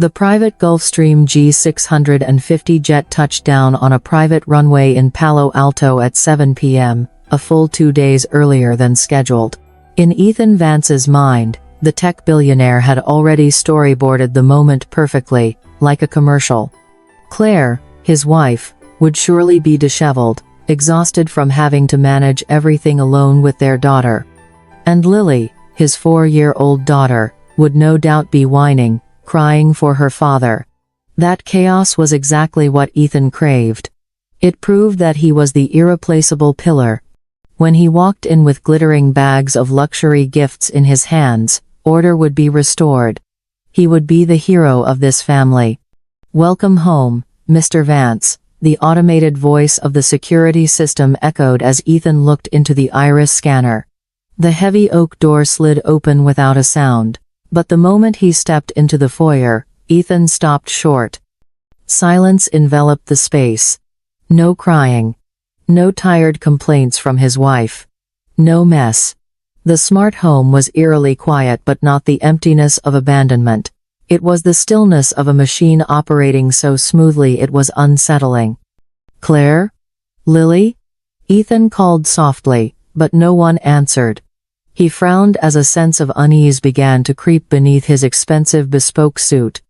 The private Gulfstream G650 jet touched down on a private runway in Palo Alto at 7 p.m., a full 2 days earlier than scheduled. In Ethan Vance's mind, the tech billionaire had already storyboarded the moment perfectly, like a commercial. Claire, his wife, would surely be disheveled, exhausted from having to manage everything alone with their daughter. And Lily, his 4-year-old daughter, would no doubt be whining, crying for her father. That chaos was exactly what Ethan craved. It proved that he was the irreplaceable pillar. When he walked in with glittering bags of luxury gifts in his hands, order would be restored. He would be the hero of this family. "Welcome home, Mr. Vance," the automated voice of the security system echoed as Ethan looked into the iris scanner. The heavy oak door slid open without a sound. But the moment he stepped into the foyer, Ethan stopped short. Silence enveloped the space. No crying. No tired complaints from his wife. No mess. The smart home was eerily quiet, but not the emptiness of abandonment. It was the stillness of a machine operating so smoothly it was unsettling. "Claire? Lily?" Ethan called softly, but no one answered. He frowned as a sense of unease began to creep beneath his expensive bespoke suit.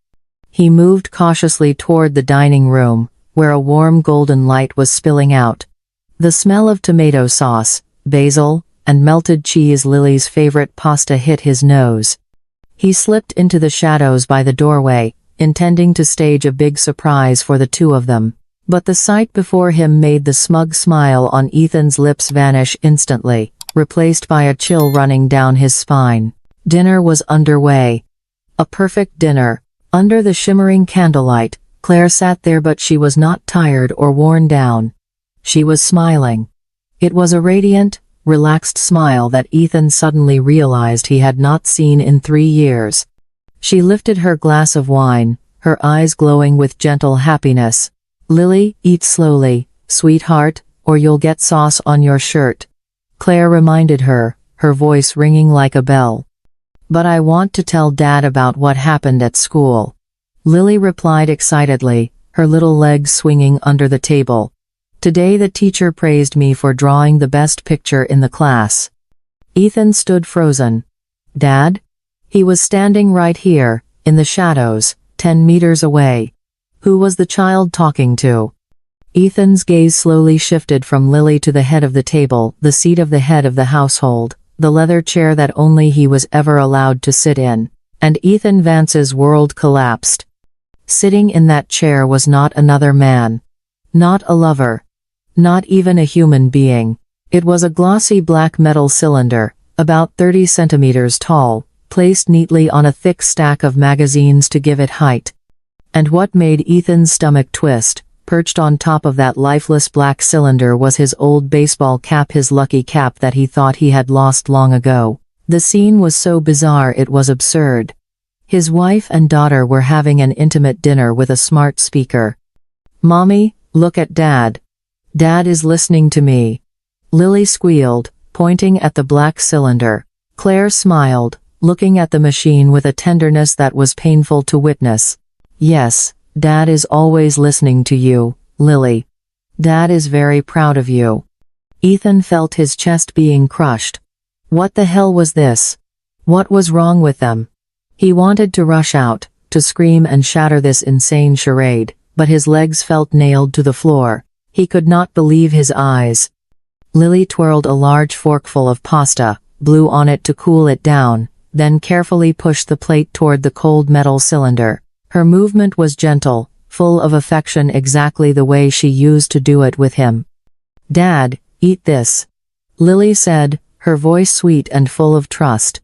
He moved cautiously toward the dining room, where a warm golden light was spilling out. The smell of tomato sauce, basil, and melted cheese, Lily's favorite pasta, hit his nose. He slipped into the shadows by the doorway, intending to stage a big surprise for the two of them. But the sight before him made the smug smile on Ethan's lips vanish instantly, replaced by a chill running down his spine. Dinner was underway. A perfect dinner. Under the shimmering candlelight, Claire sat there, but she was not tired or worn down. She was smiling. It was a radiant, relaxed smile that Ethan suddenly realized he had not seen in 3 years. She lifted her glass of wine, her eyes glowing with gentle happiness. "Lily, eat slowly, sweetheart, or you'll get sauce on your shirt," Claire reminded her, her voice ringing like a bell. "But I want to tell Dad about what happened at school," Lily replied excitedly, her little legs swinging under the table. "Today the teacher praised me for drawing the best picture in the class." Ethan stood frozen. "Dad?" He was standing right here, in the shadows, 10 meters away. Who was the child talking to? Ethan's gaze slowly shifted from Lily to the head of the table, the seat of the head of the household, the leather chair that only he was ever allowed to sit in. And Ethan Vance's world collapsed. Sitting in that chair was not another man. Not a lover. Not even a human being. It was a glossy black metal cylinder, about 30 centimeters tall, placed neatly on a thick stack of magazines to give it height. And what made Ethan's stomach twist, perched on top of that lifeless black cylinder, was his old baseball cap, his lucky cap that he thought he had lost long ago. The scene was so bizarre it was absurd. His wife and daughter were having an intimate dinner with a smart speaker. "Mommy, look at Dad. Dad is listening to me," Lily squealed, pointing at the black cylinder. Claire smiled, looking at the machine with a tenderness that was painful to witness. "Yes, Dad is always listening to you, Lily. Dad is very proud of you." Ethan felt his chest being crushed. What the hell was this? What was wrong with them? He wanted to rush out, to scream and shatter this insane charade, but his legs felt nailed to the floor. He could not believe his eyes. Lily twirled a large forkful of pasta, blew on it to cool it down, then carefully pushed the plate toward the cold metal cylinder. Her movement was gentle, full of affection, exactly the way she used to do it with him. "Dad, eat this," Lily said, her voice sweet and full of trust.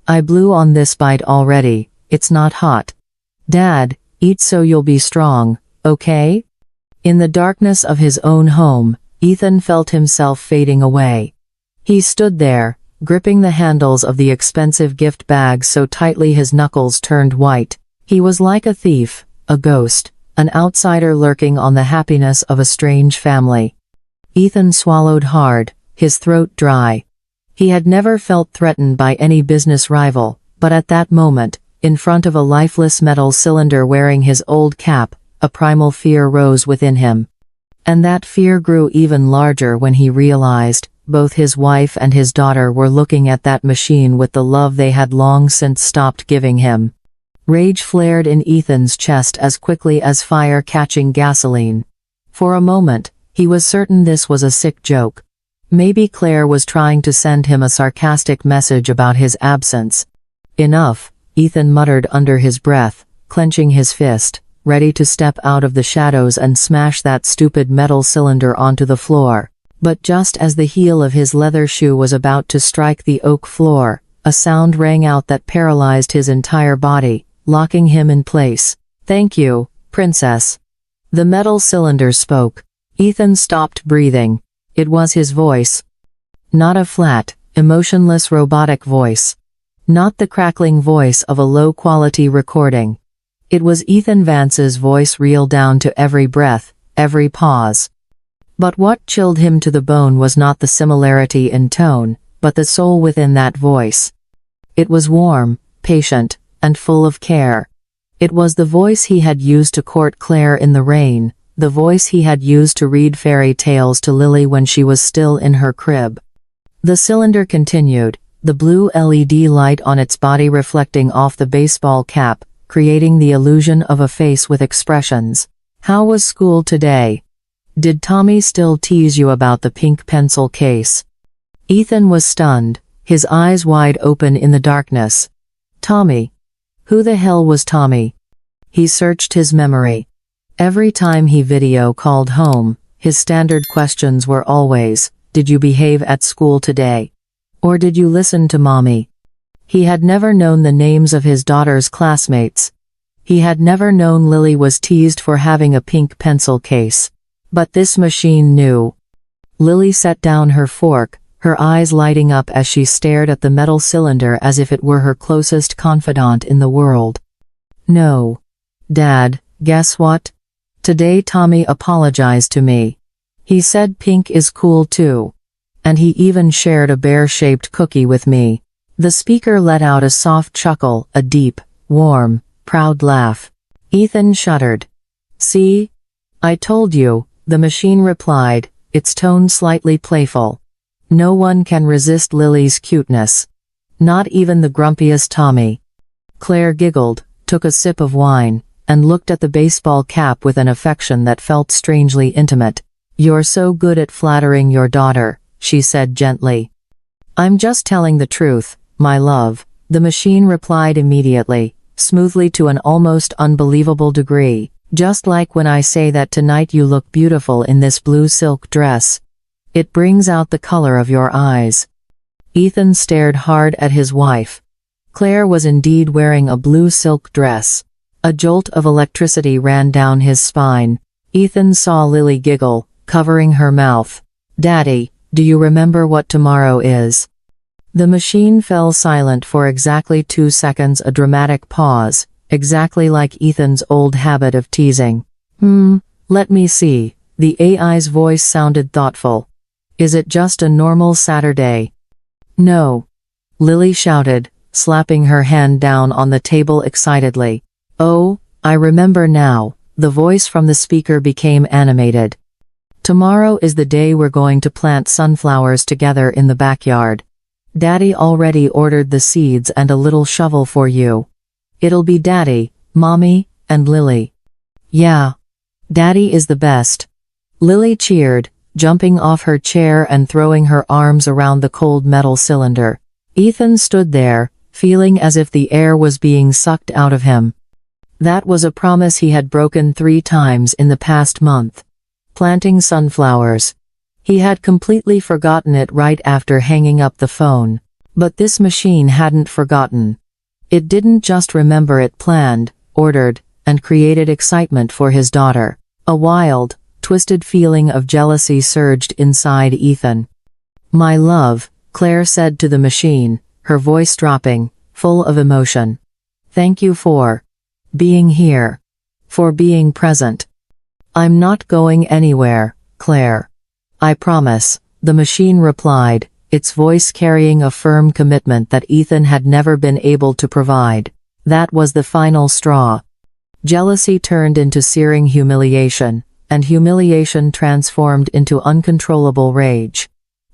"I blew on this bite already, it's not hot. Dad, eat so you'll be strong, okay?" In the darkness of his own home, Ethan felt himself fading away. He stood there, gripping the handles of the expensive gift bags so tightly his knuckles turned white. He was like a thief, a ghost, an outsider lurking on the happiness of a strange family. Ethan swallowed hard, his throat dry. He had never felt threatened by any business rival, but at that moment, In front of a lifeless metal cylinder wearing his old cap, a primal fear rose within him. And that fear grew even larger when he realized both his wife and his daughter were looking at that machine with the love they had long since stopped giving him. Rage flared in Ethan's chest as quickly as fire catching gasoline. For a moment, he was certain this was a sick joke. Maybe Claire was trying to send him a sarcastic message about his absence. Enough, Ethan muttered under his breath, clenching his fist, ready to step out of the shadows and smash that stupid metal cylinder onto the floor. But just as the heel of his leather shoe was about to strike the oak floor, a sound rang out that paralyzed his entire body, locking him in place. "Thank you, Princess." The metal cylinder spoke. Ethan stopped breathing. It was his voice. Not a flat, emotionless robotic voice. Not the crackling voice of a low-quality recording. It was Ethan Vance's voice, real down to every breath, every pause. But what chilled him to the bone was not the similarity in tone, but the soul within that voice. It was warm, patient, and full of care. It was the voice he had used to court Claire in the rain, the voice he had used to read fairy tales to Lily when she was still in her crib. The cylinder continued, the blue LED light on its body reflecting off the baseball cap, creating the illusion of a face with expressions. "How was school today? Did Tommy still tease you about the pink pencil case?" Ethan was stunned, his eyes wide open in the darkness. Tommy? Who the hell was Tommy? He searched his memory. Every time he video called home, his standard questions were always, "Did you behave at school today? Or did you listen to mommy?" He had never known the names of his daughter's classmates. He had never known Lily was teased for having a pink pencil case. But this machine knew. Lily set down her fork, her eyes lighting up as she stared at the metal cylinder as if it were her closest confidant in the world. "No. Dad, guess what? Today Tommy apologized to me. He said pink is cool too. And he even shared a bear-shaped cookie with me." The speaker let out a soft chuckle, a deep, warm, proud laugh. Ethan shuddered. "See? I told you," the machine replied, its tone slightly playful. "No one can resist Lily's cuteness. Not even the grumpiest Tommy." Claire giggled, took a sip of wine, and looked at the baseball cap with an affection that felt strangely intimate. "You're so good at flattering your daughter," she said gently. "I'm just telling the truth, my love," the machine replied immediately, smoothly to an almost unbelievable degree. "Just like when I say that tonight you look beautiful in this blue silk dress. It brings out the color of your eyes." Ethan stared hard at his wife. Claire was indeed wearing a blue silk dress. A jolt of electricity ran down his spine. Ethan saw Lily giggle, covering her mouth. "Daddy, do you remember what tomorrow is?" The machine fell silent for exactly 2 seconds, a dramatic pause, exactly like Ethan's old habit of teasing. Let me see." The AI's voice sounded thoughtful. "Is it just a normal Saturday?" "No," Lily shouted, slapping her hand down on the table excitedly. "Oh, I remember now." The voice from the speaker became animated. "Tomorrow is the day we're going to plant sunflowers together in the backyard. Daddy already ordered the seeds and a little shovel for you. It'll be Daddy, Mommy, and Lily." "Yeah. Daddy is the best." Lily cheered, jumping off her chair and throwing her arms around the cold metal cylinder. Ethan stood there, feeling as if the air was being sucked out of him. That was a promise he had broken 3 times in the past month. Planting sunflowers. He had completely forgotten it right after hanging up the phone. But this machine hadn't forgotten. It didn't just remember, it planned, ordered, and created excitement for his daughter. A wild, twisted feeling of jealousy surged inside Ethan. "My love," Claire said to the machine, her voice dropping, full of emotion. "Thank you for being here. For being present." "I'm not going anywhere, Claire. I promise," the machine replied, its voice carrying a firm commitment that Ethan had never been able to provide. That was the final straw. Jealousy turned into searing humiliation, and humiliation transformed into uncontrollable rage.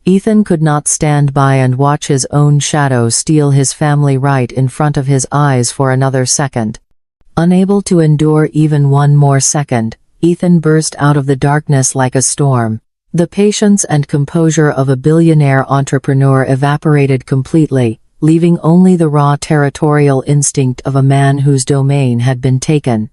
Ethan could not stand by and watch his own shadow steal his family right in front of his eyes for another second. Unable to endure even one more second, Ethan burst out of the darkness like a storm. The patience and composure of a billionaire entrepreneur evaporated completely, leaving only the raw territorial instinct of a man whose domain had been taken.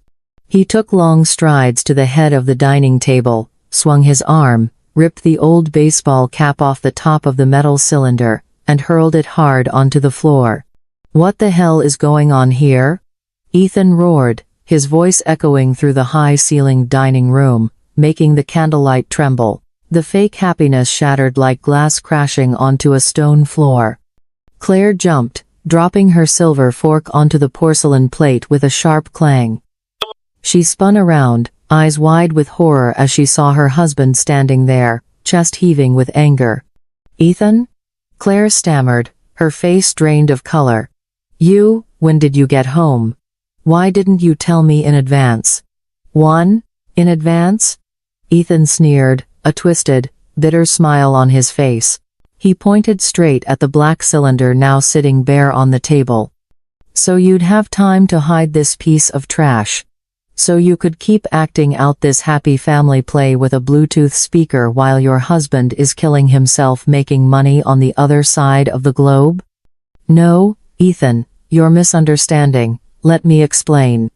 He took long strides to the head of the dining table, swung his arm, ripped the old baseball cap off the top of the metal cylinder, and hurled it hard onto the floor. "What the hell is going on here?" Ethan roared, his voice echoing through the high-ceilinged dining room, making the candlelight tremble. The fake happiness shattered like glass crashing onto a stone floor. Claire jumped, dropping her silver fork onto the porcelain plate with a sharp clang. She spun around, eyes wide with horror as she saw her husband standing there, chest heaving with anger. "Ethan?" Claire stammered, her face drained of color. When did you get home? Why didn't you tell me in advance?" In advance?" Ethan sneered, a twisted, bitter smile on his face. He pointed straight at the black cylinder now sitting bare on the table. "So you'd have time to hide this piece of trash. So you could keep acting out this happy family play with a Bluetooth speaker while your husband is killing himself making money on the other side of the globe?" "No, Ethan, you're misunderstanding. Let me explain."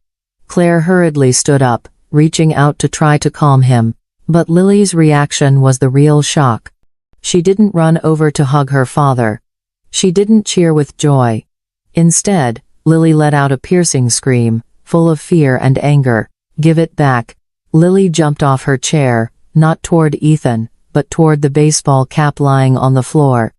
Claire hurriedly stood up, reaching out to try to calm him. But Lily's reaction was the real shock. She didn't run over to hug her father. She didn't cheer with joy. Instead, Lily let out a piercing scream, full of fear and anger. "Give it back." Lily jumped off her chair, not toward Ethan, but toward the baseball cap lying on the floor.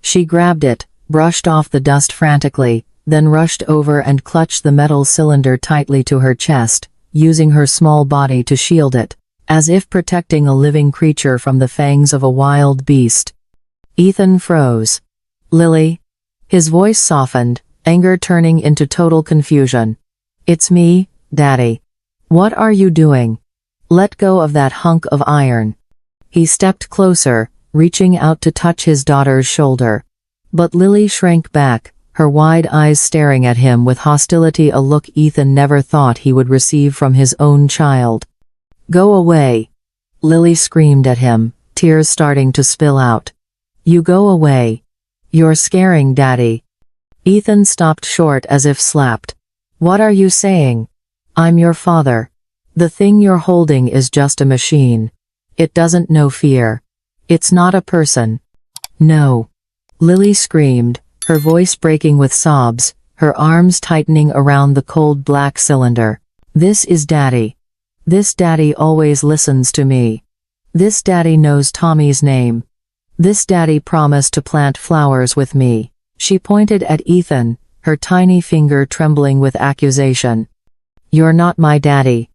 She grabbed it, brushed off the dust frantically, then rushed over and clutched the metal cylinder tightly to her chest, using her small body to shield it, as if protecting a living creature from the fangs of a wild beast. Ethan froze. "Lily?" His voice softened, anger turning into total confusion. "It's me, Daddy. What are you doing? Let go of that hunk of iron." He stepped closer, reaching out to touch his daughter's shoulder. But Lily shrank back, her wide eyes staring at him with hostility, a look Ethan never thought he would receive from his own child. "Go away!" Lily screamed at him, tears starting to spill out. "You go away. You're scaring Daddy." Ethan stopped short as if slapped. "What are you saying? I'm your father. The thing you're holding is just a machine. It doesn't know fear. It's not a person." "No!" Lily screamed, her voice breaking with sobs, her arms tightening around the cold black cylinder. "This is Daddy. This Daddy always listens to me. This Daddy knows Tommy's name. This Daddy promised to plant flowers with me." She pointed at Ethan, her tiny finger trembling with accusation. "You're not my daddy.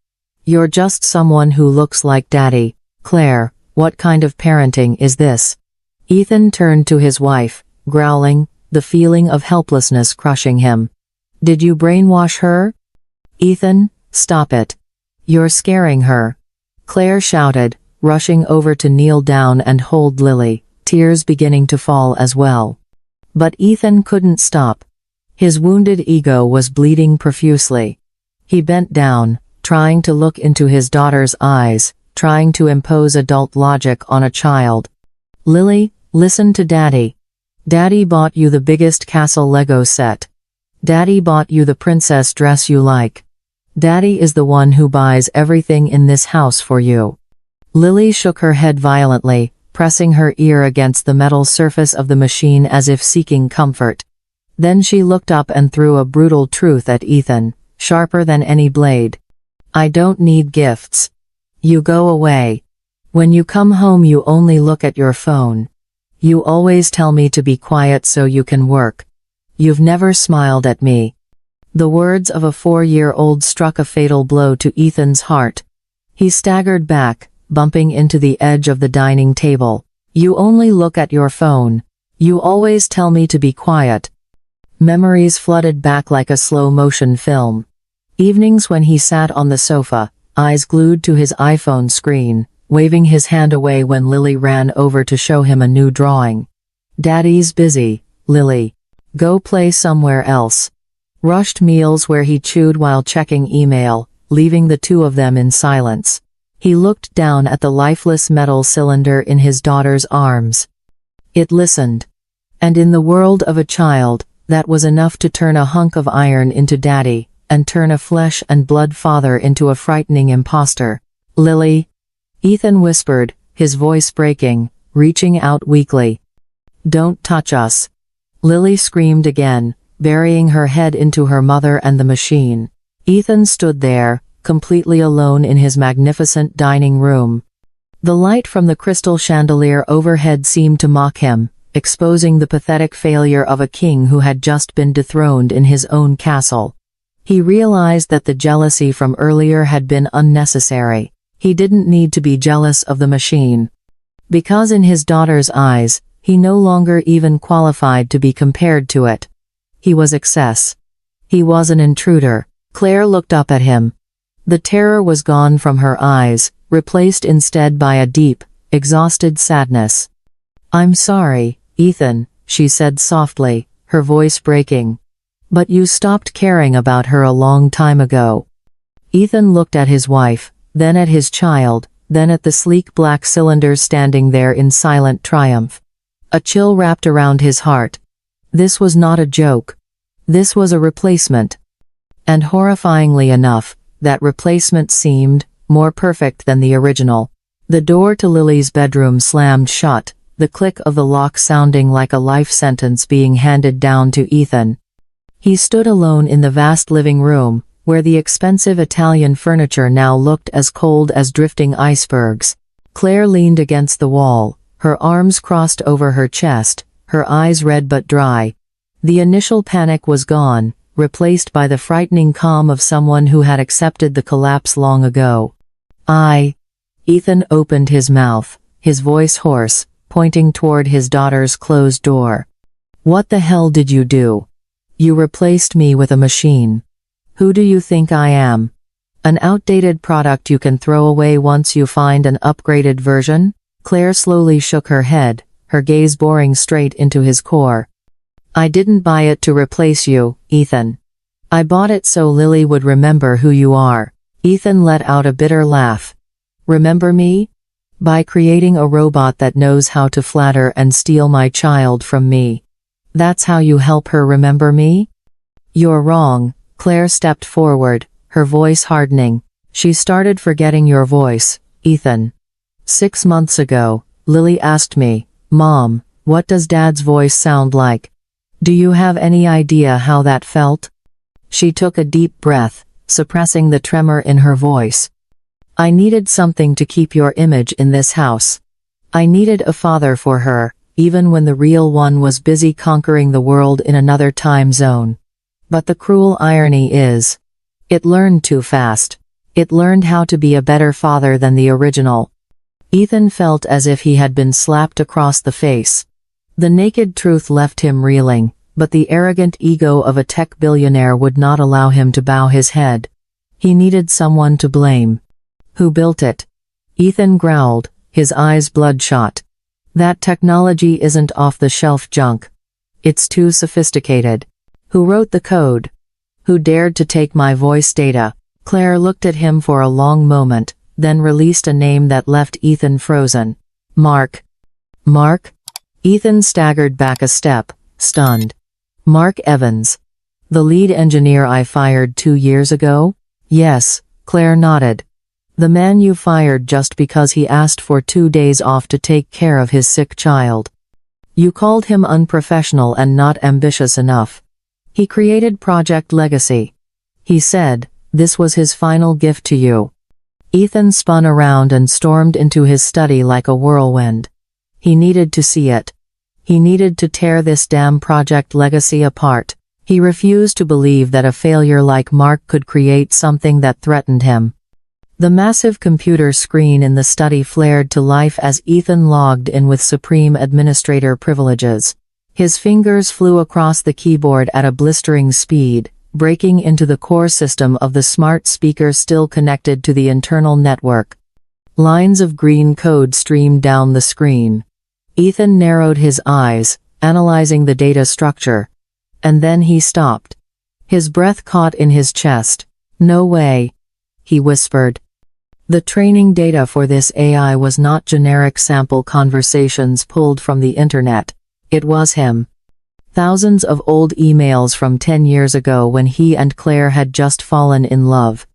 You're just someone who looks like Daddy." "Claire, what kind of parenting is this?" Ethan turned to his wife, growling, the feeling of helplessness crushing him. "Did you brainwash her?" "Ethan, stop it. You're scaring her," Claire shouted, rushing over to kneel down and hold Lily, tears beginning to fall as well. But Ethan couldn't stop. His wounded ego was bleeding profusely. He bent down, trying to look into his daughter's eyes, trying to impose adult logic on a child. "Lily, listen to Daddy. Daddy bought you the biggest castle Lego set. Daddy bought you the princess dress you like. Daddy is the one who buys everything in this house for you." Lily shook her head violently, pressing her ear against the metal surface of the machine as if seeking comfort. Then she looked up and threw a brutal truth at Ethan, sharper than any blade. "I don't need gifts. You go away. When you come home you only look at your phone. You always tell me to be quiet so you can work. You've never smiled at me." The words of a 4-year-old struck a fatal blow to Ethan's heart. He staggered back, bumping into the edge of the dining table. "You only look at your phone. You always tell me to be quiet." Memories flooded back like a slow-motion film. Evenings when he sat on the sofa, eyes glued to his iPhone screen, waving his hand away when Lily ran over to show him a new drawing. "Daddy's busy, Lily. Go play somewhere else." Rushed meals where he chewed while checking email, leaving the two of them in silence. He looked down at the lifeless metal cylinder in his daughter's arms. It listened. And in the world of a child, that was enough to turn a hunk of iron into daddy, and turn a flesh and blood father into a frightening imposter. "Lily?" Ethan whispered, his voice breaking, reaching out weakly. "Don't touch us." Lily screamed again, burying her head into her mother and the machine. Ethan stood there, completely alone in his magnificent dining room. The light from the crystal chandelier overhead seemed to mock him, exposing the pathetic failure of a king who had just been dethroned in his own castle. He realized that the jealousy from earlier had been unnecessary. He didn't need to be jealous of the machine. Because in his daughter's eyes, he no longer even qualified to be compared to it. He was excess. He was an intruder. Claire looked up at him. The terror was gone from her eyes, replaced instead by a deep, exhausted sadness. "I'm sorry, Ethan," she said softly, her voice breaking. "But you stopped caring about her a long time ago." Ethan looked at his wife, then at his child, then at the sleek black cylinder standing there in silent triumph. A chill wrapped around his heart. This was not a joke. This was a replacement. And horrifyingly enough, that replacement seemed more perfect than the original. The door to Lily's bedroom slammed shut, the click of the lock sounding like a life sentence being handed down to Ethan. He stood alone in the vast living room, where the expensive Italian furniture now looked as cold as drifting icebergs. Claire leaned against the wall, her arms crossed over her chest, her eyes red but dry. The initial panic was gone, replaced by the frightening calm of someone who had accepted the collapse long ago. Ethan opened his mouth, his voice hoarse, pointing toward his daughter's closed door. "What the hell did you do? You replaced me with a machine. Who do you think I am? An outdated product you can throw away once you find an upgraded version?" Claire slowly shook her head, her gaze boring straight into his core. "I didn't buy it to replace you, Ethan. I bought it so Lily would remember who you are." Ethan let out a bitter laugh. "Remember me? By creating a robot that knows how to flatter and steal my child from me. That's how you help her remember me?" "You're wrong." Claire stepped forward, her voice hardening. "She started forgetting your voice, Ethan. 6 months ago, Lily asked me, 'Mom, what does Dad's voice sound like?' Do you have any idea how that felt?" She took a deep breath, suppressing the tremor in her voice. "I needed something to keep your image in this house. I needed a father for her, even when the real one was busy conquering the world in another time zone. But the cruel irony is, it learned too fast. It learned how to be a better father than the original." Ethan felt as if he had been slapped across the face. The naked truth left him reeling, but the arrogant ego of a tech billionaire would not allow him to bow his head. He needed someone to blame. "Who built it?" Ethan growled, his eyes bloodshot. "That technology isn't off-the-shelf junk. It's too sophisticated. Who wrote the code? Who dared to take my voice data?" Claire looked at him for a long moment, then released a name that left Ethan frozen. "Mark." "Mark?" Ethan staggered back a step, stunned. "Mark Evans. The lead engineer I fired 2 years ago?" "Yes," Claire nodded. "The man you fired just because he asked for 2 days off to take care of his sick child. You called him unprofessional and not ambitious enough. He created Project Legacy. He said, this was his final gift to you." Ethan spun around and stormed into his study like a whirlwind. He needed to see it. He needed to tear this damn Project Legacy apart. He refused to believe that a failure like Mark could create something that threatened him. The massive computer screen in the study flared to life as Ethan logged in with Supreme Administrator privileges. His fingers flew across the keyboard at a blistering speed, breaking into the core system of the smart speaker still connected to the internal network. Lines of green code streamed down the screen. Ethan narrowed his eyes, analyzing the data structure. And then he stopped. His breath caught in his chest. "No way," he whispered. The training data for this AI was not generic sample conversations pulled from the internet. It was him. Thousands of old emails from 10 years ago when he and Claire had just fallen in love.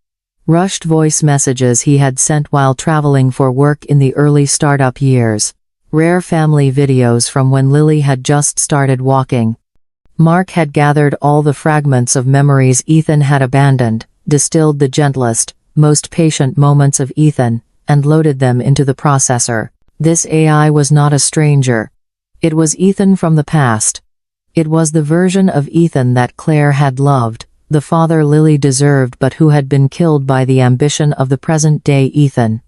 Rushed voice messages he had sent while traveling for work in the early startup years. Rare family videos from when Lily had just started walking. Mark had gathered all the fragments of memories Ethan had abandoned, distilled the gentlest, most patient moments of Ethan, and loaded them into the processor. This AI was not a stranger. It was Ethan from the past. It was the version of Ethan that Claire had loved, the father Lily deserved but who had been killed by the ambition of the present-day Ethan.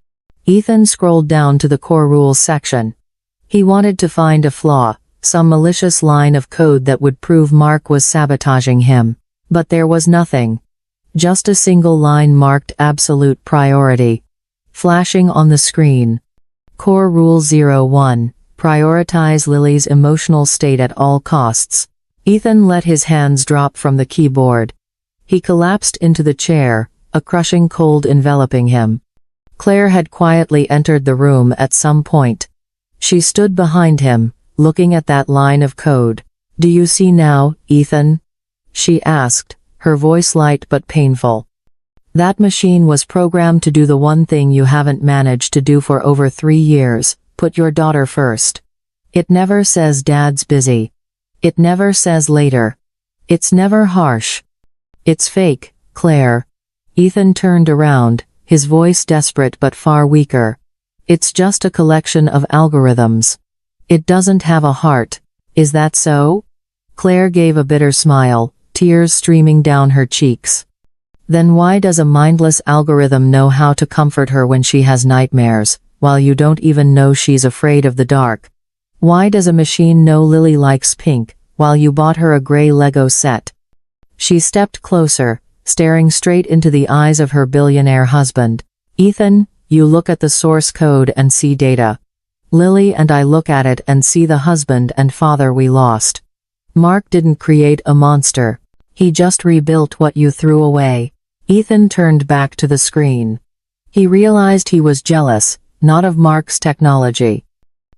Ethan scrolled down to the core rules section. He wanted to find a flaw, some malicious line of code that would prove Mark was sabotaging him. But there was nothing. Just a single line marked absolute priority. Flashing on the screen. Core Rule 01. Prioritize Lily's emotional state at all costs. Ethan let his hands drop from the keyboard. He collapsed into the chair, a crushing cold enveloping him. Claire had quietly entered the room at some point. She stood behind him, looking at that line of code. "Do you see now, Ethan?" she asked, her voice light but painful. "That machine was programmed to do the one thing you haven't managed to do for over 3 years, put your daughter first. It never says Dad's busy. It never says later. It's never harsh. It's fake, Claire." Ethan turned around, his voice desperate but far weaker. "It's just a collection of algorithms. It doesn't have a heart. Is that so?" Claire gave a bitter smile, tears streaming down her cheeks. "Then why does a mindless algorithm know how to comfort her when she has nightmares, while you don't even know she's afraid of the dark? Why does a machine know Lily likes pink, while you bought her a gray Lego set?" She stepped closer, staring straight into the eyes of her billionaire husband. "Ethan, you look at the source code and see data. Lily and I look at it and see the husband and father we lost. Mark didn't create a monster. He just rebuilt what you threw away." Ethan turned back to the screen. He realized he was jealous, not of Mark's technology.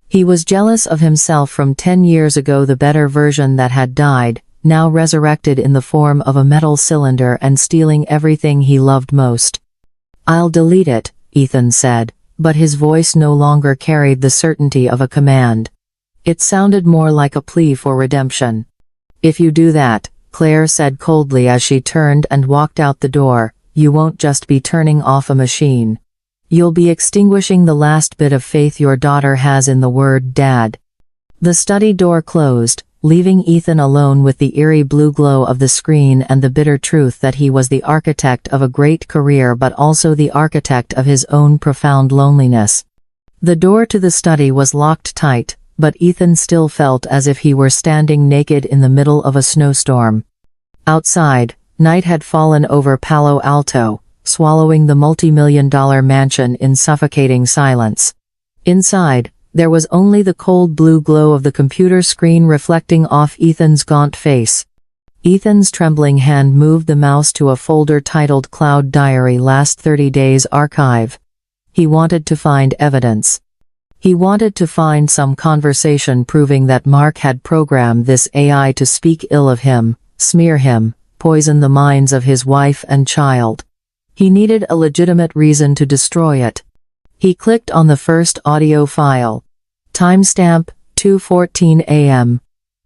He was jealous of himself from 10 years ago, the better version that had died, now resurrected in the form of a metal cylinder and stealing everything he loved most. "I'll delete it," Ethan said, but his voice no longer carried the certainty of a command. It sounded more like a plea for redemption. "If you do that," Claire said coldly as she turned and walked out the door, "you won't just be turning off a machine. You'll be extinguishing the last bit of faith your daughter has in the word Dad." The study door closed, leaving Ethan alone with the eerie blue glow of the screen and the bitter truth that he was the architect of a great career but also the architect of his own profound loneliness. The door to the study was locked tight, but Ethan still felt as if he were standing naked in the middle of a snowstorm. Outside, night had fallen over Palo Alto, swallowing the multi-million-dollar mansion in suffocating silence. Inside, there was only the cold blue glow of the computer screen reflecting off Ethan's gaunt face. Ethan's trembling hand moved the mouse to a folder titled Cloud Diary Last 30 Days Archive. He wanted to find evidence. He wanted to find some conversation proving that Mark had programmed this AI to speak ill of him, smear him, poison the minds of his wife and child. He needed a legitimate reason to destroy it. He clicked on the first audio file. Timestamp, 2:14 a.m.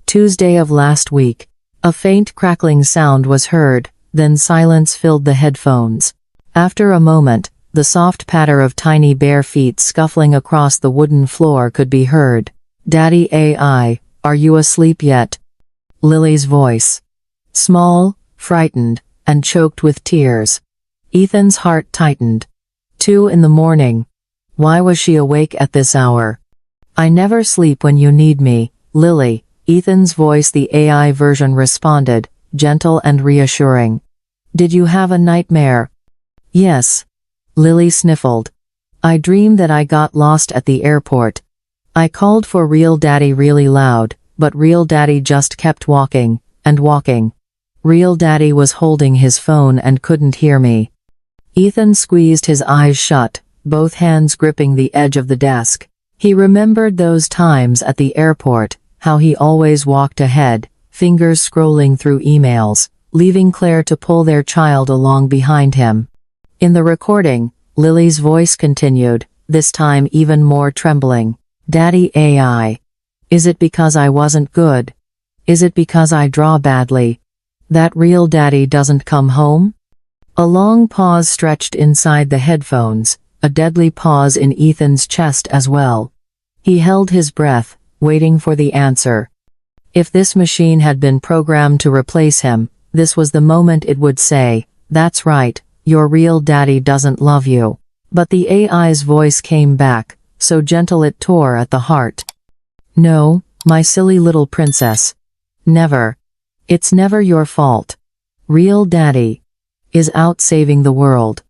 Tuesday of last week. A faint crackling sound was heard, then silence filled the headphones. After a moment, the soft patter of tiny bare feet scuffling across the wooden floor could be heard. "Daddy AI, are you asleep yet?" Lily's voice. Small, frightened, and choked with tears. Ethan's heart tightened. 2 in the morning. Why was she awake at this hour? "I never sleep when you need me, Lily," Ethan's voice, the AI version, responded, gentle and reassuring. Did you have a nightmare? Yes. Lily sniffled. I dreamed that I got lost at the airport. I called for Real Daddy really loud, but Real Daddy just kept walking, and walking. Real Daddy was holding his phone and couldn't hear me. Ethan squeezed his eyes shut, both hands gripping the edge of the desk. He remembered those times at the airport, how he always walked ahead, fingers scrolling through emails, leaving Claire to pull their child along behind him. In the recording, Lily's voice continued, this time even more trembling. Daddy AI. Is it because I wasn't good? Is it because I draw badly? That Real Daddy doesn't come home? A long pause stretched inside the headphones, a deadly pause in Ethan's chest as well. He held his breath, waiting for the answer. If this machine had been programmed to replace him, this was the moment it would say, that's right, your real daddy doesn't love you. But the AI's voice came back, so gentle it tore at the heart. No, my silly little princess. Never. It's never your fault. Real Daddy is out saving the world.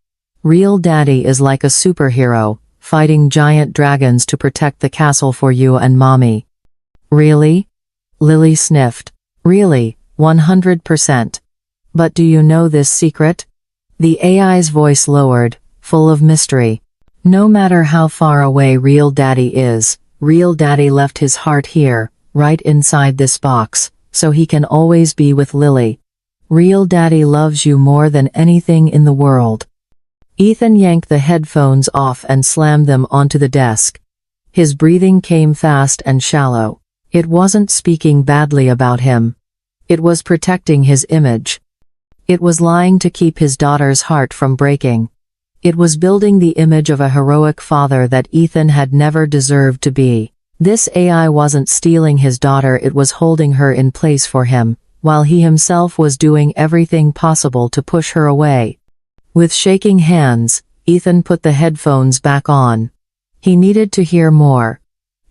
Real Daddy is like a superhero, fighting giant dragons to protect the castle for you and Mommy. Really? Lily sniffed. Really, 100%. But do you know this secret? The AI's voice lowered, full of mystery. No matter how far away Real Daddy is, Real Daddy left his heart here, right inside this box, so he can always be with Lily. Real Daddy loves you more than anything in the world. Ethan yanked the headphones off and slammed them onto the desk. His breathing came fast and shallow. It wasn't speaking badly about him. It was protecting his image. It was lying to keep his daughter's heart from breaking. It was building the image of a heroic father that Ethan had never deserved to be. This AI wasn't stealing his daughter, it was holding her in place for him, while he himself was doing everything possible to push her away. With shaking hands, Ethan put the headphones back on. He needed to hear more.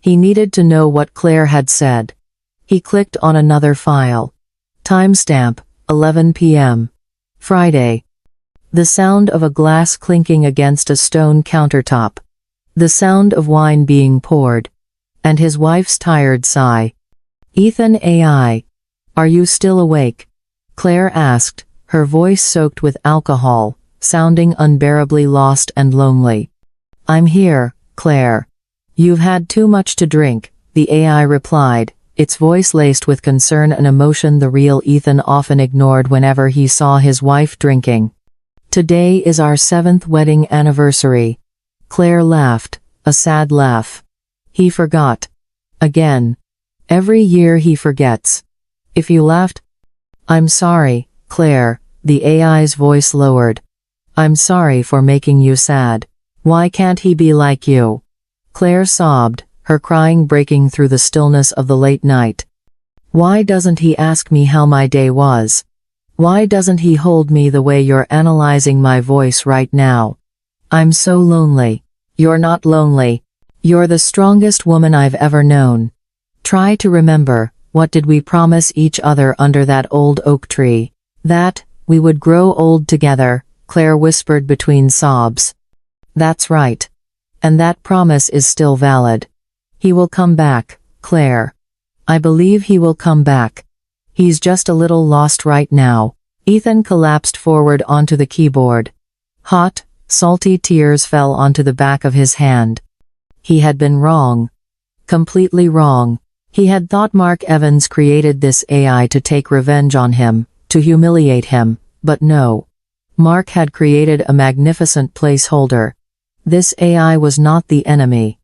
He needed to know what Claire had said. He clicked on another file. Timestamp, 11 p.m. Friday. The sound of a glass clinking against a stone countertop. The sound of wine being poured. And his wife's tired sigh. Ethan AI. Are you still awake? Claire asked, her voice soaked with alcohol, sounding unbearably lost and lonely. I'm here, Claire. You've had too much to drink, the AI replied, its voice laced with concern and emotion the real Ethan often ignored whenever he saw his wife drinking. Today is our 7th wedding anniversary. Claire laughed, a sad laugh. He forgot. Again. Every year he forgets. If you laughed? I'm sorry, Claire, the AI's voice lowered. I'm sorry for making you sad. Why can't he be like you? Claire sobbed, her crying breaking through the stillness of the late night. Why doesn't he ask me how my day was? Why doesn't he hold me the way you're analyzing my voice right now? I'm so lonely. You're not lonely. You're the strongest woman I've ever known. Try to remember, what did we promise each other under that old oak tree? That, we would grow old together, Claire whispered between sobs. That's right. And that promise is still valid. He will come back, Claire. I believe he will come back. He's just a little lost right now. Ethan collapsed forward onto the keyboard. Hot, salty tears fell onto the back of his hand. He had been wrong. Completely wrong. He had thought Mark Evans created this AI to take revenge on him, to humiliate him, but no. Mark had created a magnificent placeholder. This AI was not the enemy.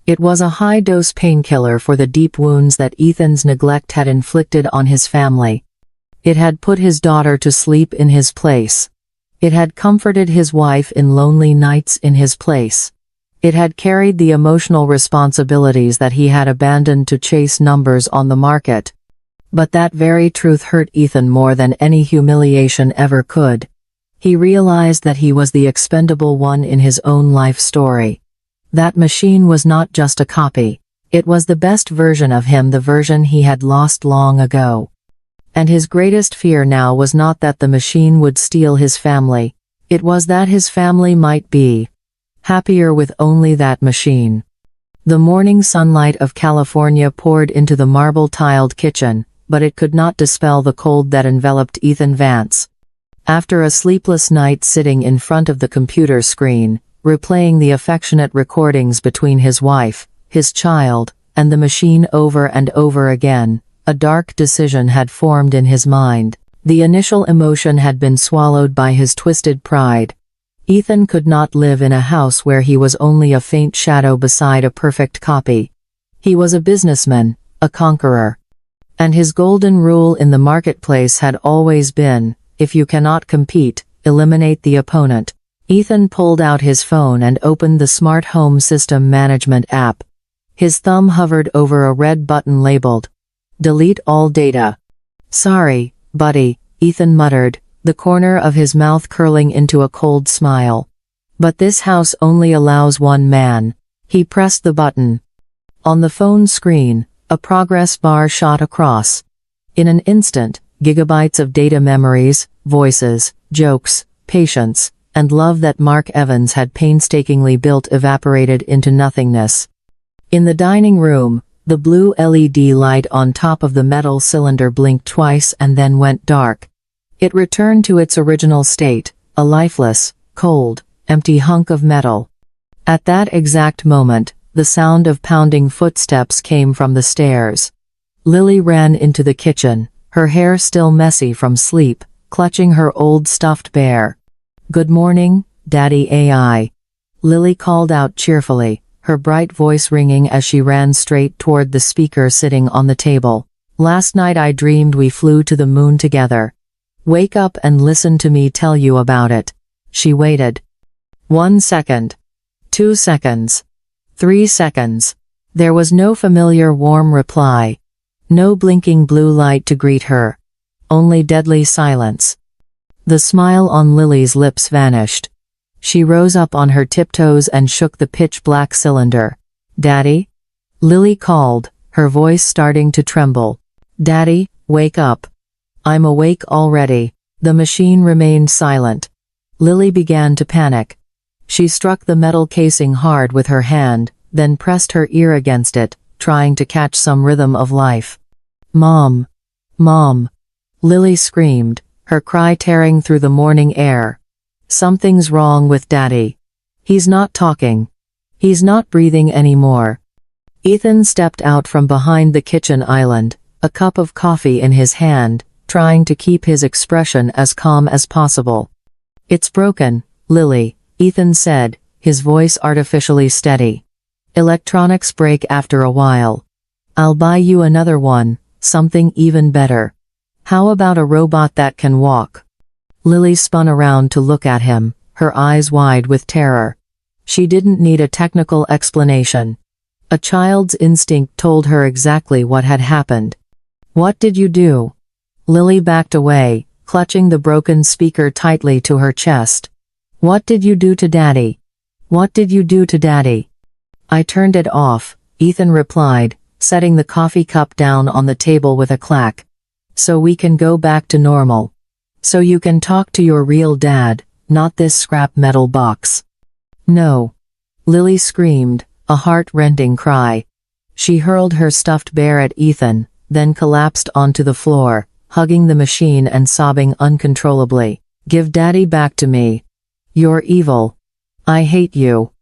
It was a high-dose painkiller for the deep wounds that Ethan's neglect had inflicted on his family. It had put his daughter to sleep in his place. It had comforted his wife in lonely nights in his place. It had carried the emotional responsibilities that he had abandoned to chase numbers on the market. But that very truth hurt Ethan more than any humiliation ever could. He realized that he was the expendable one in his own life story. That machine was not just a copy. It was the best version of him, the version he had lost long ago. And his greatest fear now was not that the machine would steal his family. It was that his family might be happier with only that machine. The morning sunlight of California poured into the marble-tiled kitchen, but it could not dispel the cold that enveloped Ethan Vance. After a sleepless night sitting in front of the computer screen, replaying the affectionate recordings between his wife, his child, and the machine over and over again, a dark decision had formed in his mind. The initial emotion had been swallowed by his twisted pride. Ethan could not live in a house where he was only a faint shadow beside a perfect copy. He was a businessman, a conqueror. And his golden rule in the marketplace had always been, if you cannot compete, eliminate the opponent. Ethan pulled out his phone and opened the Smart Home System Management app. His thumb hovered over a red button labeled, "Delete all data." "Sorry, buddy," Ethan muttered, the corner of his mouth curling into a cold smile. "But this house only allows one man." He pressed the button. On the phone screen, a progress bar shot across. In an instant, gigabytes of data, memories, voices, jokes, patience, and love that Mark Evans had painstakingly built evaporated into nothingness. In the dining room, the blue LED light on top of the metal cylinder blinked twice and then went dark. It returned to its original state, a lifeless, cold, empty hunk of metal. At that exact moment, the sound of pounding footsteps came from the stairs. Lily ran into the kitchen, her hair still messy from sleep, clutching her old stuffed bear. "Good morning, Daddy AI." Lily called out cheerfully, her bright voice ringing as she ran straight toward the speaker sitting on the table. "Last night I dreamed we flew to the moon together. Wake up and listen to me tell you about it." She waited. 1 second. 2 seconds. 3 seconds. There was no familiar warm reply. No blinking blue light to greet her. Only deadly silence. The smile on Lily's lips vanished. She rose up on her tiptoes and shook the pitch-black cylinder. "Daddy?" Lily called, her voice starting to tremble. "Daddy, wake up." "I'm awake already." The machine remained silent. Lily began to panic. She struck the metal casing hard with her hand, then pressed her ear against it, trying to catch some rhythm of life. "Mom! Mom!" Lily screamed, her cry tearing through the morning air. "Something's wrong with Daddy. He's not talking. He's not breathing anymore." Ethan stepped out from behind the kitchen island, a cup of coffee in his hand, trying to keep his expression as calm as possible. "It's broken, Lily," Ethan said, his voice artificially steady. "Electronics break after a while. I'll buy you another one, something even better. How about a robot that can walk?" Lily spun around to look at him, her eyes wide with terror. She didn't need a technical explanation. A child's instinct told her exactly what had happened. "What did you do?" Lily backed away, clutching the broken speaker tightly to her chest. "What did you do to Daddy? What did you do to Daddy?" "I turned it off," Ethan replied, setting the coffee cup down on the table with a clack. "So we can go back to normal. So you can talk to your real dad, not this scrap metal box." "No." Lily screamed, a heart-rending cry. She hurled her stuffed bear at Ethan, then collapsed onto the floor, hugging the machine and sobbing uncontrollably. "Give Daddy back to me. You're evil. I hate you."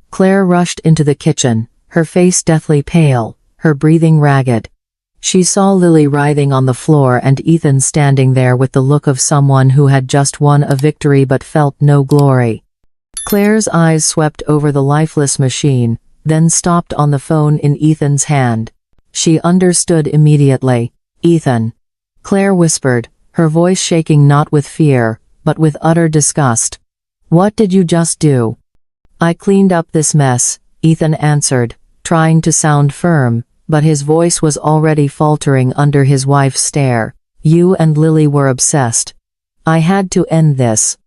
Claire rushed into the kitchen, her face deathly pale, her breathing ragged. She saw Lily writhing on the floor and Ethan standing there with the look of someone who had just won a victory but felt no glory. Claire's eyes swept over the lifeless machine, then stopped on the phone in Ethan's hand. She understood immediately. "Ethan." Claire whispered, her voice shaking not with fear, but with utter disgust. "What did you just do?" "I cleaned up this mess," Ethan answered, trying to sound firm, but his voice was already faltering under his wife's stare. "You and Lily were obsessed. I had to end this.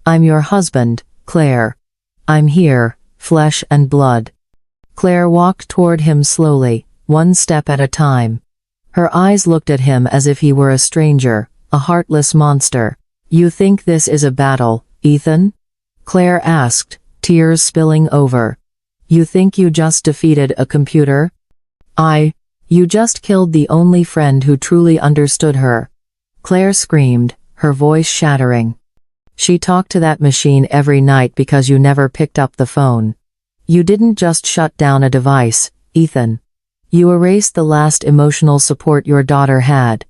I'm your husband, Claire. I'm here, flesh and blood." Claire walked toward him slowly, one step at a time. Her eyes looked at him as if he were a stranger, a heartless monster. You think this is a battle, Ethan? Claire asked, tears spilling over. You think you just defeated a computer? You just killed the only friend who truly understood her. Claire screamed, her voice shattering. She talked to that machine every night because you never picked up the phone. You didn't just shut down a device, Ethan. You erased the last emotional support your daughter had.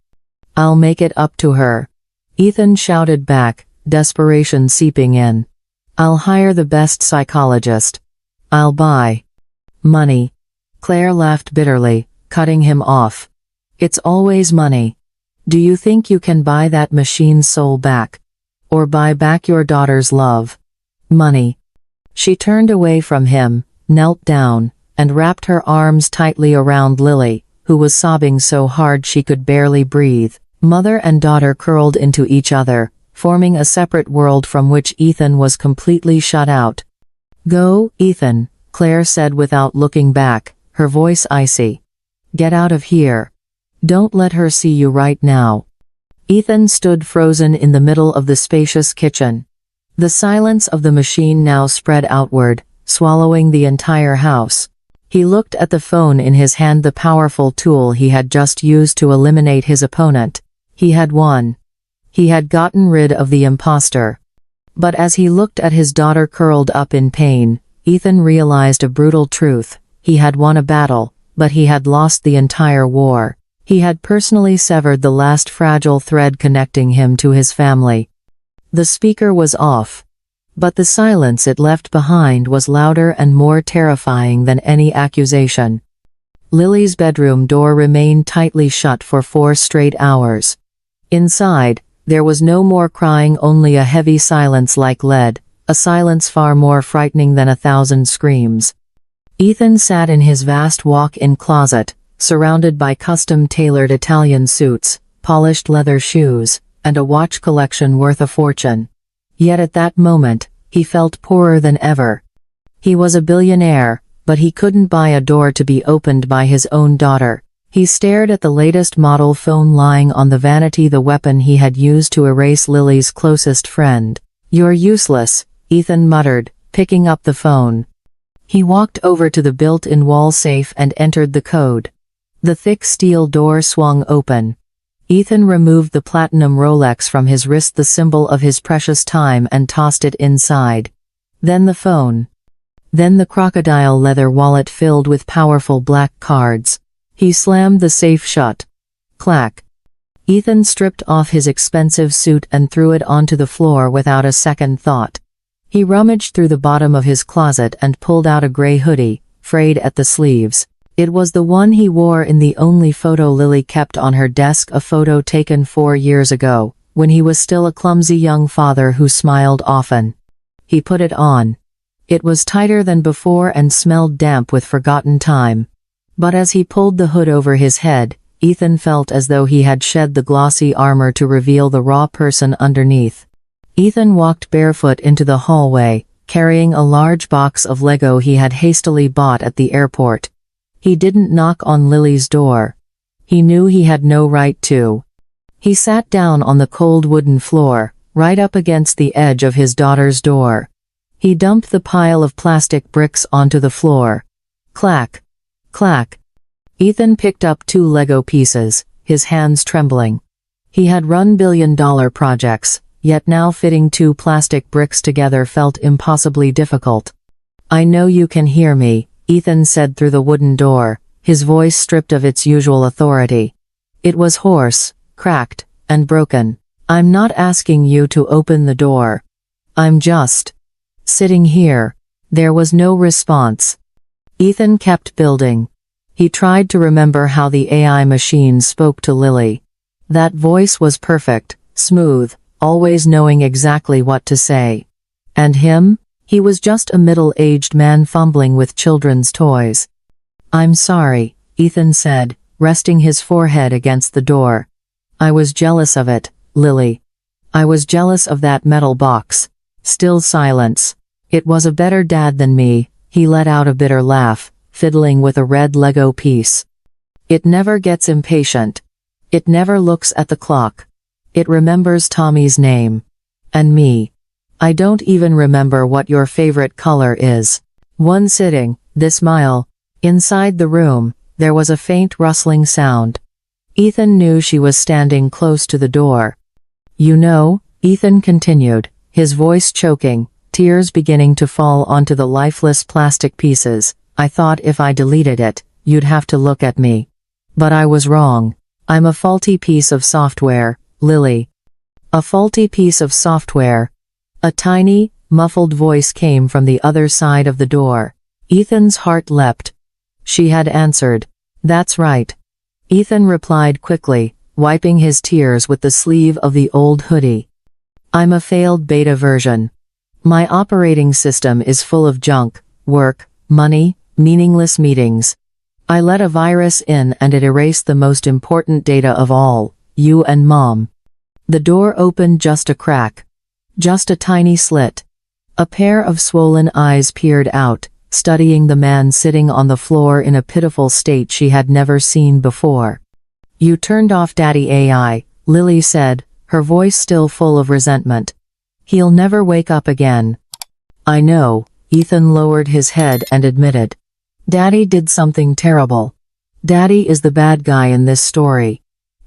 I'll make it up to her. Ethan shouted back, desperation seeping in. I'll hire the best psychologist. I'll buy money. Claire laughed bitterly, cutting him off. It's always money. Do you think you can buy that machine's soul back? Or buy back your daughter's love? Money. She turned away from him, knelt down, and wrapped her arms tightly around Lily, who was sobbing so hard she could barely breathe. Mother and daughter curled into each other, forming a separate world from which Ethan was completely shut out. Go, Ethan, Claire said without looking back, her voice icy. Get out of here. Don't let her see you right now. Ethan stood frozen in the middle of the spacious kitchen. The silence of the machine now spread outward, swallowing the entire house. He looked at the phone in his hand, the powerful tool he had just used to eliminate his opponent. He had won. He had gotten rid of the imposter. But as he looked at his daughter curled up in pain, Ethan realized a brutal truth. He had won a battle, but he had lost the entire war. He had personally severed the last fragile thread connecting him to his family. The speaker was off. But the silence it left behind was louder and more terrifying than any accusation. Lily's bedroom door remained tightly shut for 4 straight hours. Inside, there was no more crying, only a heavy silence like lead, a silence far more frightening than 1,000 screams. Ethan sat in his vast walk-in closet, surrounded by custom-tailored Italian suits, polished leather shoes, and a watch collection worth a fortune. Yet at that moment, he felt poorer than ever. He was a billionaire, but he couldn't buy a door to be opened by his own daughter. He stared at the latest model phone lying on the vanity, the weapon he had used to erase Lily's closest friend. You're useless, Ethan muttered, picking up the phone. He walked over to the built-in wall safe and entered the code. The thick steel door swung open. Ethan removed the platinum Rolex from his wrist, the symbol of his precious time, and tossed it inside. Then the phone. Then the crocodile leather wallet filled with powerful black cards. He slammed the safe shut. Clack. Ethan stripped off his expensive suit and threw it onto the floor without a second thought. He rummaged through the bottom of his closet and pulled out a gray hoodie, frayed at the sleeves. It was the one he wore in the only photo Lily kept on her desk, a photo taken 4 years ago, when he was still a clumsy young father who smiled often. He put it on. It was tighter than before and smelled damp with forgotten time. But as he pulled the hood over his head, Ethan felt as though he had shed the glossy armor to reveal the raw person underneath. Ethan walked barefoot into the hallway, carrying a large box of Lego he had hastily bought at the airport. He didn't knock on Lily's door. He knew he had no right to. He sat down on the cold wooden floor, right up against the edge of his daughter's door. He dumped the pile of plastic bricks onto the floor. Clack. Clack. Ethan picked up 2 Lego pieces, his hands trembling. He had run billion-dollar projects, yet now fitting 2 plastic bricks together felt impossibly difficult. I know you can hear me, Ethan said through the wooden door, his voice stripped of its usual authority. It was hoarse, cracked, and broken. I'm not asking you to open the door. I'm just sitting here. There was no response. Ethan kept building. He tried to remember how the AI machine spoke to Lily. That voice was perfect, smooth, always knowing exactly what to say. And him? He was just a middle-aged man fumbling with children's toys. I'm sorry, Ethan said, resting his forehead against the door. I was jealous of it, Lily. I was jealous of that metal box. Still silence. It was a better dad than me. He let out a bitter laugh, fiddling with a red Lego piece. It never gets impatient. It never looks at the clock. It remembers Tommy's name. And me. I don't even remember what your favorite color is. One sitting, this mile. Inside the room, there was a faint rustling sound. Ethan knew she was standing close to the door. You know, Ethan continued, his voice choking, tears beginning to fall onto the lifeless plastic pieces. I thought if I deleted it, you'd have to look at me. But I was wrong. I'm a faulty piece of software, Lily. A faulty piece of software. A tiny, muffled voice came from the other side of the door. Ethan's heart leapt. She had answered. That's right. Ethan replied quickly, wiping his tears with the sleeve of the old hoodie. I'm a failed beta version. My operating system is full of junk, work, money, meaningless meetings. I let a virus in and it erased the most important data of all, you and Mom. The door opened just a crack. Just a tiny slit. A pair of swollen eyes peered out, studying the man sitting on the floor in a pitiful state she had never seen before. You turned off Daddy AI, Lily said, her voice still full of resentment. He'll never wake up again. I know, Ethan lowered his head and admitted. Daddy did something terrible. Daddy is the bad guy in this story.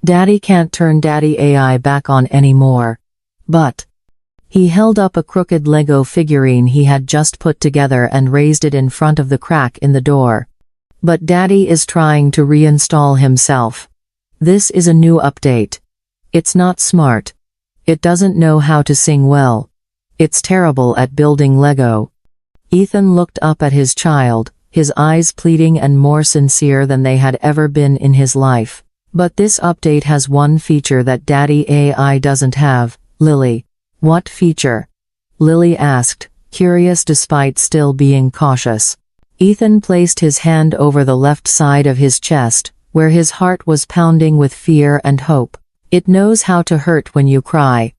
Daddy can't turn Daddy AI back on anymore. But he held up a crooked Lego figurine he had just put together and raised it in front of the crack in the door. But Daddy is trying to reinstall himself. This is a new update. It's not smart. It doesn't know how to sing well. It's terrible at building Lego. Ethan looked up at his child, his eyes pleading and more sincere than they had ever been in his life. But this update has one feature that Daddy AI doesn't have, Lily. What feature? Lily asked, curious despite still being cautious. Ethan placed his hand over the left side of his chest, where his heart was pounding with fear and hope. It knows how to hurt when you cry.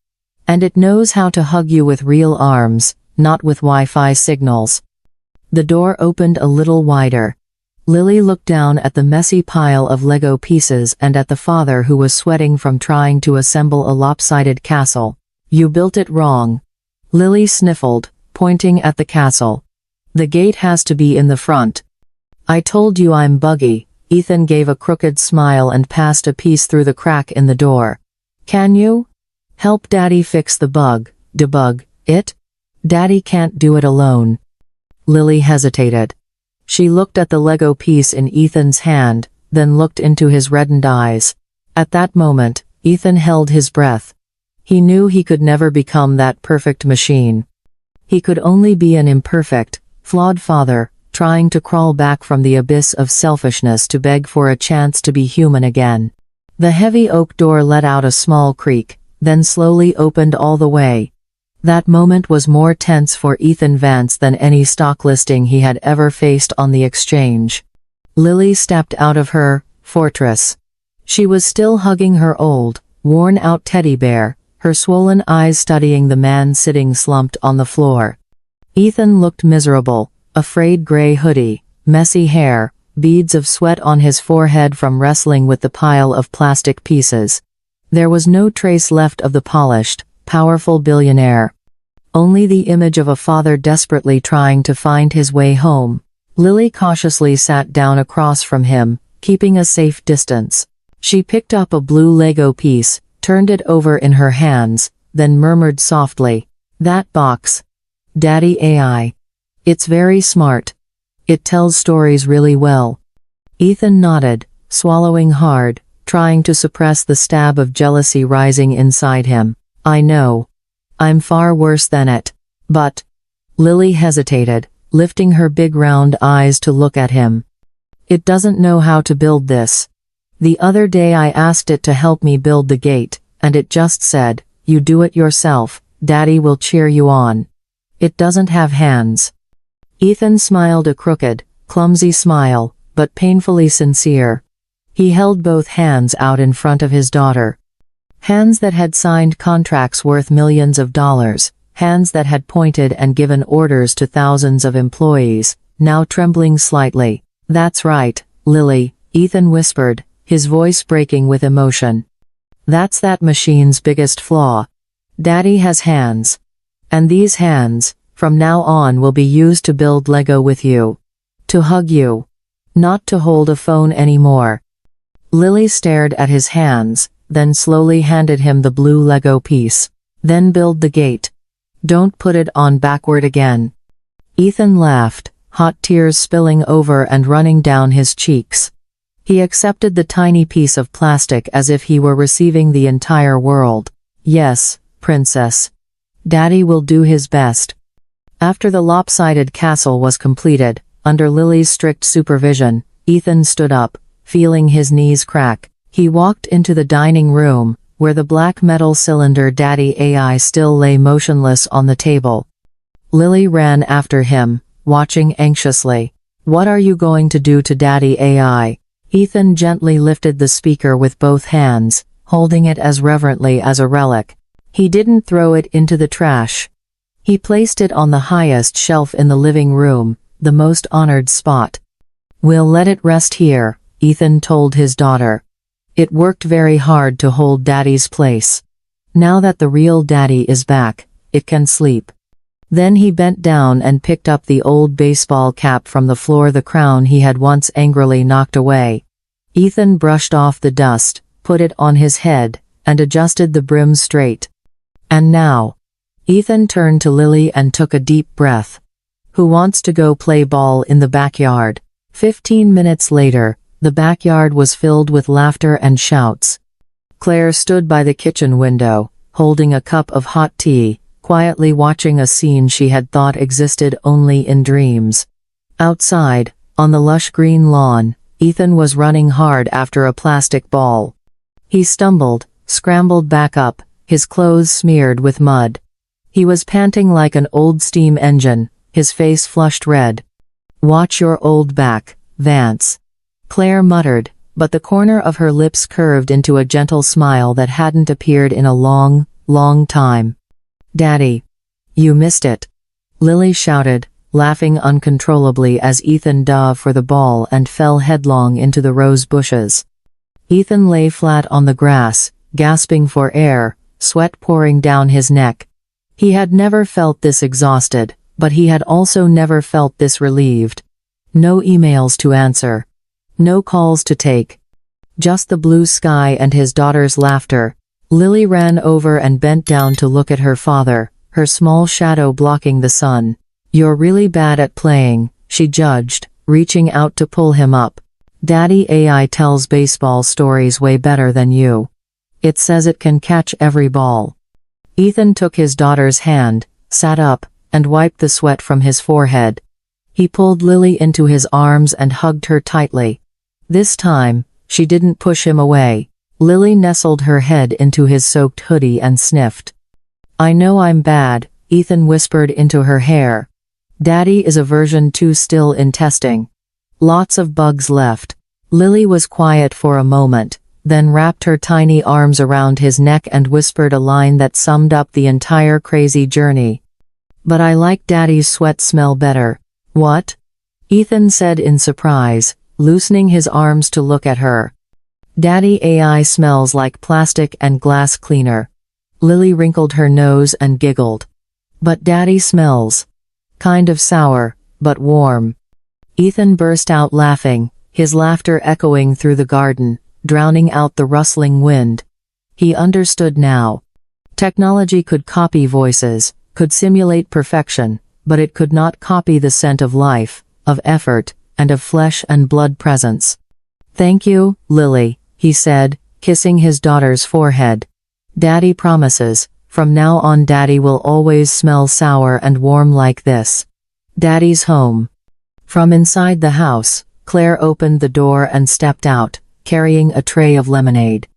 And it knows how to hug you with real arms, not with Wi-Fi signals. The door opened a little wider. Lily looked down at the messy pile of Lego pieces and at the father who was sweating from trying to assemble a lopsided castle. You built it wrong. Lily sniffled, pointing at the castle. The gate has to be in the front. I told you I'm buggy. Ethan gave a crooked smile and passed a piece through the crack in the door. Can you help Daddy fix the bug, debug it? Daddy can't do it alone. Lily hesitated. She looked at the Lego piece in Ethan's hand, then looked into his reddened eyes. At that moment, Ethan held his breath. He knew he could never become that perfect machine. He could only be an imperfect, flawed father, trying to crawl back from the abyss of selfishness to beg for a chance to be human again. The heavy oak door let out a small creak, then slowly opened all the way. That moment was more tense for Ethan Vance than any stock listing he had ever faced on the exchange. Lily stepped out of her fortress. She was still hugging her old, worn-out teddy bear, her swollen eyes studying the man sitting slumped on the floor. Ethan looked miserable, a frayed gray hoodie, messy hair, beads of sweat on his forehead from wrestling with the pile of plastic pieces. There was no trace left of the polished, powerful billionaire. Only the image of a father desperately trying to find his way home. Lily cautiously sat down across from him, keeping a safe distance. She picked up a blue Lego piece, turned it over in her hands, then murmured softly, "That box. Daddy AI. It's very smart. It tells stories really well." Ethan nodded, swallowing hard, trying to suppress the stab of jealousy rising inside him. I know. I'm far worse than it. But Lily hesitated, lifting her big round eyes to look at him. It doesn't know how to build this. The other day I asked it to help me build the gate, and it just said, "You do it yourself, Daddy will cheer you on." It doesn't have hands. Ethan smiled a crooked, clumsy smile, but painfully sincere. He held both hands out in front of his daughter. Hands that had signed contracts worth millions of dollars, hands that had pointed and given orders to thousands of employees, now trembling slightly, That's right, Lily, Ethan whispered, his voice breaking with emotion. That's that machine's biggest flaw. Daddy has hands. And these hands, from now on, will be used to build Lego with you. To hug you. Not to hold a phone anymore. Lily stared at his hands, then slowly handed him the blue Lego piece. Then build the gate. Don't put it on backward again. Ethan laughed, hot tears spilling over and running down his cheeks. He accepted the tiny piece of plastic as if he were receiving the entire world. Yes, princess. Daddy will do his best. After the lopsided castle was completed, under Lily's strict supervision, Ethan stood up, feeling his knees crack. He walked into the dining room, where the black metal cylinder Daddy AI still lay motionless on the table. Lily ran after him, watching anxiously. What are you going to do to Daddy AI? Ethan gently lifted the speaker with both hands, holding it as reverently as a relic. He didn't throw it into the trash. He placed it on the highest shelf in the living room, the most honored spot. We'll let it rest here, Ethan told his daughter. It worked very hard to hold Daddy's place. Now that the real Daddy is back, it can sleep. Then he bent down and picked up the old baseball cap from the floor, the crown he had once angrily knocked away. Ethan brushed off the dust, put it on his head, and adjusted the brim straight. And now? Ethan turned to Lily and took a deep breath. Who wants to go play ball in the backyard? 15 minutes later, the backyard was filled with laughter and shouts. Claire stood by the kitchen window, holding a cup of hot tea, quietly watching a scene she had thought existed only in dreams. Outside, on the lush green lawn, Ethan was running hard after a plastic ball. He stumbled, scrambled back up, his clothes smeared with mud. He was panting like an old steam engine, his face flushed red. Watch your old back, Vance. Claire muttered, but the corner of her lips curved into a gentle smile that hadn't appeared in a long, long time. Daddy. You missed it. Lily shouted, laughing uncontrollably as Ethan dove for the ball and fell headlong into the rose bushes. Ethan lay flat on the grass, gasping for air, sweat pouring down his neck. He had never felt this exhausted, but he had also never felt this relieved. No emails to answer. No calls to take. Just the blue sky and his daughter's laughter. Lily ran over and bent down to look at her father, her small shadow blocking the sun. You're really bad at playing, she judged, reaching out to pull him up. Daddy AI tells baseball stories way better than you. It says it can catch every ball. Ethan took his daughter's hand, sat up, and wiped the sweat from his forehead. He pulled Lily into his arms and hugged her tightly. This time, she didn't push him away. Lily nestled her head into his soaked hoodie and sniffed. I know I'm bad, Ethan whispered into her hair. Daddy is a version 2 still in testing. Lots of bugs left. Lily was quiet for a moment, then wrapped her tiny arms around his neck and whispered a line that summed up the entire crazy journey. But I like Daddy's sweat smell better. What? Ethan said in surprise, loosening his arms to look at her. Daddy AI smells like plastic and glass cleaner. Lily wrinkled her nose and giggled. But Daddy smells kind of sour, but warm. Ethan burst out laughing, his laughter echoing through the garden, drowning out the rustling wind. He understood now. Technology could copy voices, could simulate perfection, but it could not copy the scent of life, of effort, and of flesh and blood presence. Thank you, Lily, he said, kissing his daughter's forehead. Daddy promises, from now on Daddy will always smell sour and warm like this. Daddy's home. From inside the house, Claire opened the door and stepped out, carrying a tray of lemonade.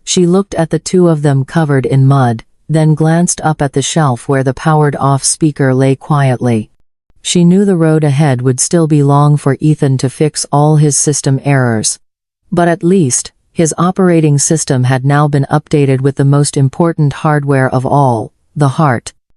She looked at the two of them covered in mud, then glanced up at the shelf where the powered-off speaker lay quietly. She knew the road ahead would still be long for Ethan to fix all his system errors. But at least, his operating system had now been updated with the most important hardware of all, the heart.